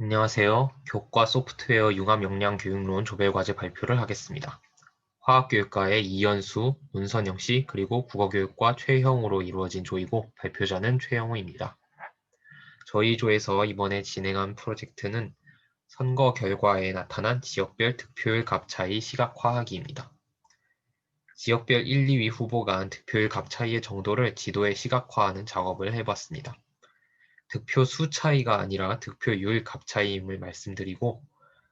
안녕하세요. 교과 소프트웨어 융합 역량 교육론 조별과제 발표를 하겠습니다. 화학교육과의 이연수, 문선영 씨, 그리고 국어교육과 최형우로 이루어진 조이고 발표자는 최형우입니다. 저희 조에서 이번에 진행한 프로젝트는 선거 결과에 나타난 지역별 득표율 값 차이 시각화하기입니다. 지역별 1, 2위 후보 간 득표율 값 차이의 정도를 지도에 시각화하는 작업을 해봤습니다. 득표 수 차이가 아니라 득표율 값 차이임을 말씀드리고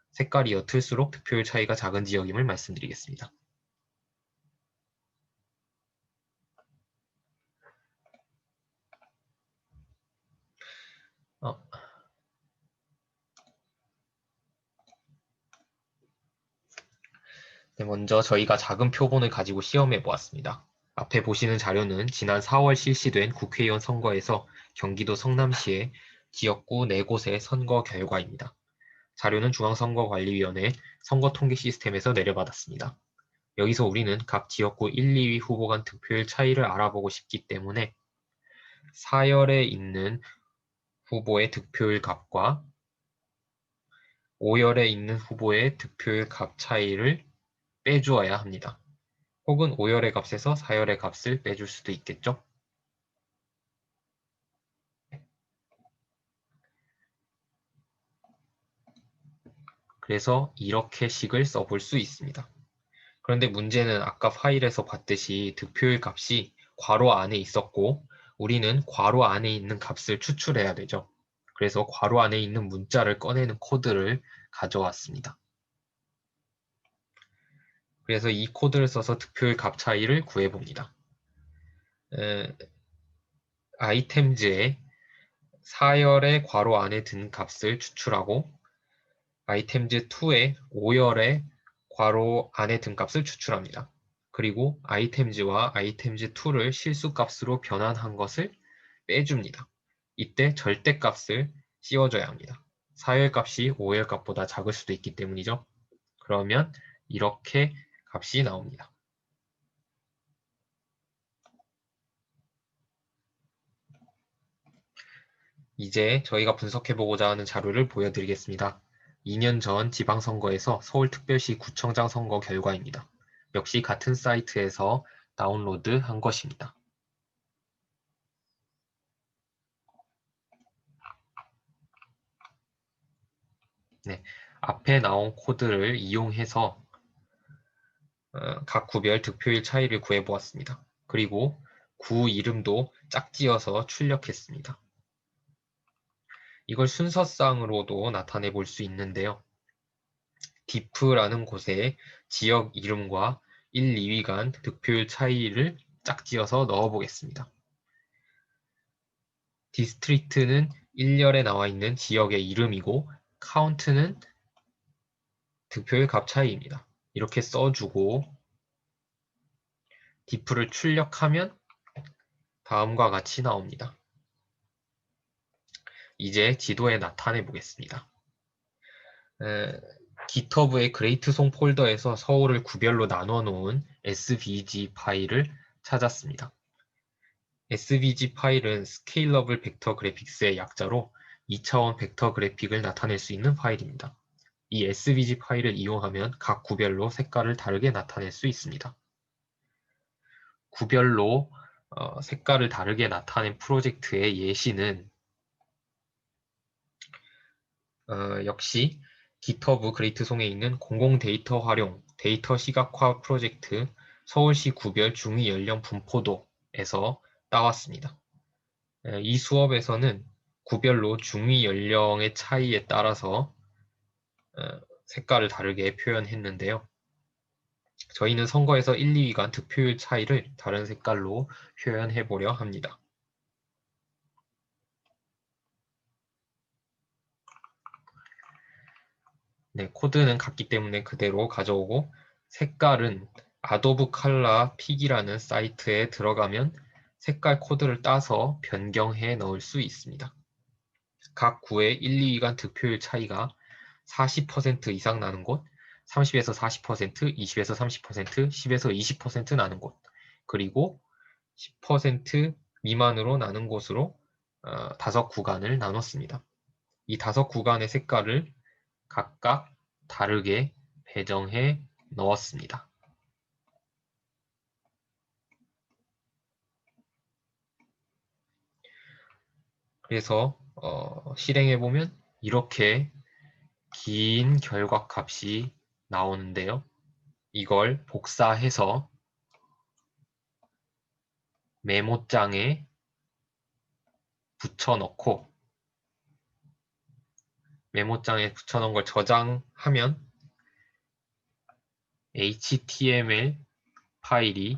색깔이 옅을수록 득표율 차이가 작은 지역임을 말씀드리겠습니다. 네, 먼저 저희가 작은 표본을 가지고 시험해 보았습니다. 앞에 보시는 자료는 지난 4월 실시된 국회의원 선거에서 경기도 성남시의 지역구 4곳의 선거 결과입니다. 자료는 중앙선거관리위원회 선거통계 시스템에서 내려받았습니다. 여기서 우리는 각 지역구 1, 2위 후보 간 득표율 차이를 알아보고 싶기 때문에 사열에 있는 후보의 득표율 값과 5열에 있는 후보의 득표율 값 차이를 빼주어야 합니다. 혹은 5열의 값에서 4열의 값을 빼줄 수도 있겠죠. 그래서 이렇게 식을 써볼 수 있습니다. 그런데 문제는 아까 파일에서 봤듯이 득표율 값이 괄호 안에 있었고 우리는 괄호 안에 있는 값을 추출해야 되죠. 그래서 괄호 안에 있는 문자를 꺼내는 코드를 가져왔습니다. 그래서 이 코드를 써서 득표율 값 차이를 구해봅니다. 아이템즈에 4열의 괄호 안에 든 값을 추출하고 아이템즈2의 5열의 괄호 안에 든 값을 추출합니다. 그리고 아이템즈와 아이템즈2를 실수값으로 변환한 것을 빼줍니다. 이때 절대값을 씌워줘야 합니다. 4열 값이 5열 값보다 작을 수도 있기 때문이죠. 그러면 이렇게 값이 나옵니다. 이제 저희가 분석해보고자 하는 자료를 보여드리겠습니다. 2년 전 지방선거에서 서울특별시 구청장 선거 결과입니다. 역시 같은 사이트에서 다운로드한 것입니다. 네, 앞에 나온 코드를 이용해서 각 구별 득표율 차이를 구해보았습니다. 그리고 구 이름도 짝지어서 출력했습니다. 이걸 순서상으로도 나타내 볼 수 있는데요. diff라는 곳에 지역 이름과 1, 2위 간 득표율 차이를 짝지어서 넣어 보겠습니다. 디스트릭트는 1열에 나와 있는 지역의 이름이고 카운트는 득표율 값 차이입니다. 이렇게 써주고 diff를 출력하면 다음과 같이 나옵니다. 이제 지도에 나타내 보겠습니다. GitHub의 그레이트송 폴더에서 서울을 구별로 나눠 놓은 SVG 파일을 찾았습니다. SVG 파일은 스케일러블 벡터 그래픽스의 약자로 2차원 벡터 그래픽을 나타낼 수 있는 파일입니다. 이 SVG 파일을 이용하면 각 구별로 색깔을 다르게 나타낼 수 있습니다. 구별로 색깔을 다르게 나타낸 프로젝트의 예시는 역시 GitHub 그레이트송에 있는 공공 데이터 활용, 데이터 시각화 프로젝트 서울시 구별 중위 연령 분포도에서 따왔습니다. 이 수업에서는 구별로 중위 연령의 차이에 따라서 색깔을 다르게 표현했는데요. 저희는 선거에서 1, 2위 간 득표율 차이를 다른 색깔로 표현해 보려 합니다. 네, 코드는 같기 때문에 그대로 가져오고 색깔은 아도브 컬러 픽이라는 사이트에 들어가면 색깔 코드를 따서 변경해 넣을 수 있습니다. 각 구의 1, 2위 간 득표율 차이가 40% 이상 나는 곳, 30에서 40%, 20에서 30%, 10에서 20% 나는 곳, 그리고 10% 미만으로 나는 곳으로 5 구간을 나눴습니다. 이 5구간의 색깔을 각각 다르게 배정해 넣었습니다. 그래서 실행해보면 이렇게 긴 결과값이 나오는데요. 이걸 복사해서 메모장에 붙여넣고 메모장에 붙여놓은 걸 저장하면 HTML 파일이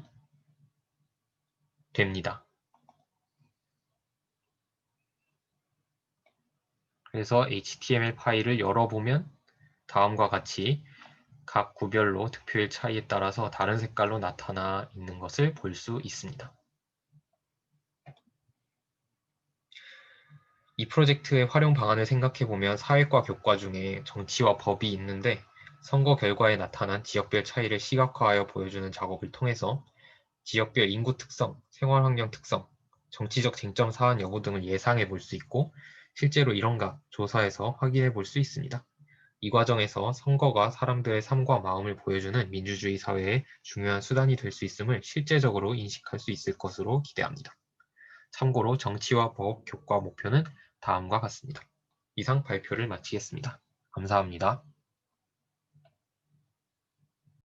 됩니다. 그래서 HTML 파일을 열어보면 다음과 같이 각 구별로 득표율 차이에 따라서 다른 색깔로 나타나 있는 것을 볼 수 있습니다. 이 프로젝트의 활용 방안을 생각해보면 사회과 교과 중에 정치와 법이 있는데 선거 결과에 나타난 지역별 차이를 시각화하여 보여주는 작업을 통해서 지역별 인구 특성, 생활환경 특성, 정치적 쟁점 사안 여부 등을 예상해 볼 수 있고 실제로 이런가 조사해서 확인해 볼 수 있습니다. 이 과정에서 선거가 사람들의 삶과 마음을 보여주는 민주주의 사회의 중요한 수단이 될 수 있음을 실제적으로 인식할 수 있을 것으로 기대합니다. 참고로 정치와 법, 교과 목표는 다음과 같습니다. 이상 발표를 마치겠습니다. 감사합니다.